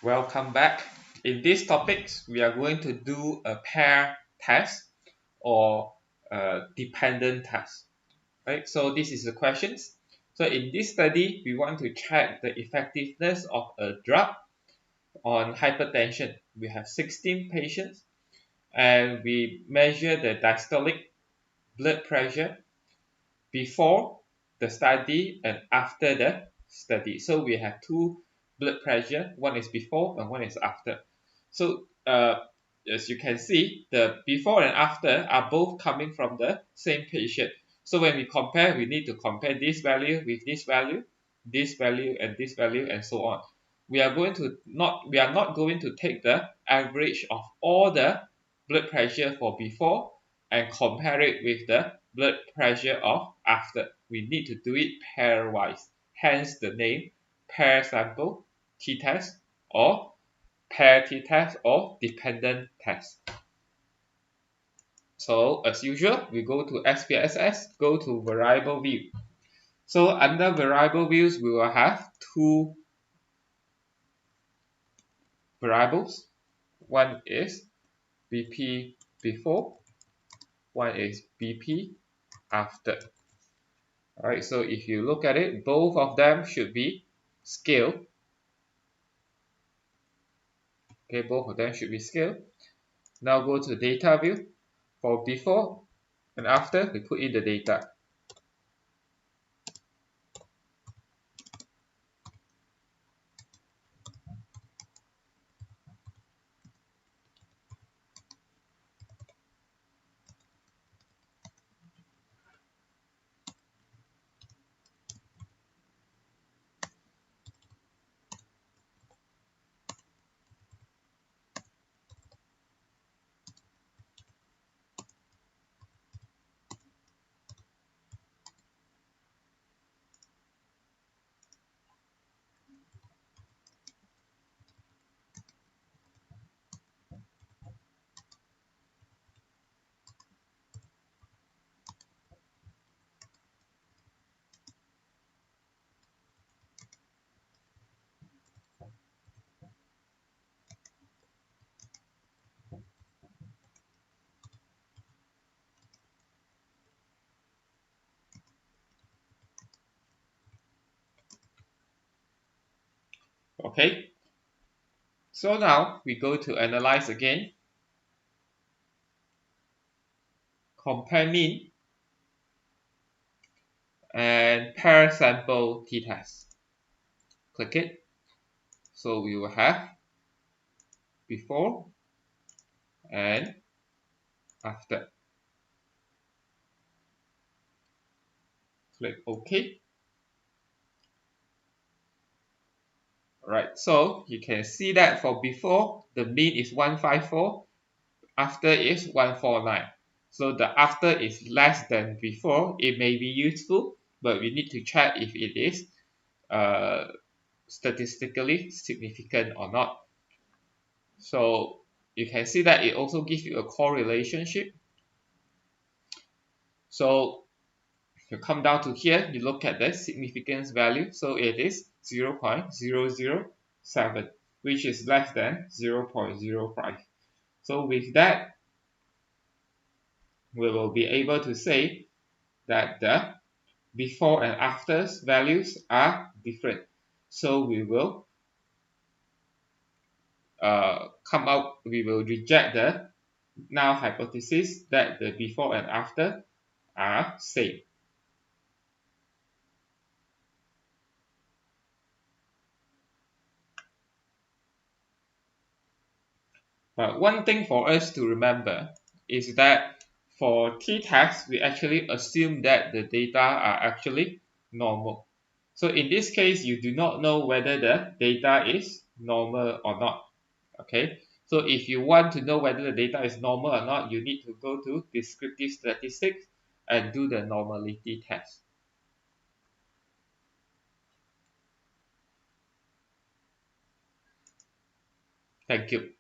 Welcome back. In this topics, we are going to do a pair test or a dependent test. Right? So this is the questions. So in this study, we want to check the effectiveness of a drug on hypertension. We have 16 patients and we measure the diastolic blood pressure before the study and after the study. So we have two blood pressure, one is before and one is after. So as you can see, the before and after are both coming from the same patient. So when we compare, we need to compare this value with this value and this value and so on. We are not going to take the average of all the blood pressure for before and compare it with the blood pressure of after. We need to do it pairwise. Hence the name pair sample t-test or pair t-test or dependent test. So as usual, we go to SPSS, go to variable view. So under variable views, we will have two variables. One is BP before, one is BP after. Alright, so if you look at it, both of them should be scale. Okay, both of them should be scale. Now go to data view. For before and after, we put in the data. Okay, so now we go to analyze again. Compare mean and pair sample t-test. Click it. So we will have before and after. Click OK. Alright, so you can see that for before, the mean is 154, after is 149. So the after is less than before. It may be useful, but we need to check if it is uh, statistically significant or not. So you can see that it also gives you a correlationship. So you come down to here, you look at the significance value. So it is 0.007, which is less than 0.05. So with that, we will be able to say that the before and after values are different. So we will we will reject the null hypothesis that the before and after are same. But one thing for us to remember is that for t-test, we actually assume that the data are actually normal. So in this case, you do not know whether the data is normal or not. Okay, so if you want to know whether the data is normal or not, you need to go to descriptive statistics and do the normality test. Thank you.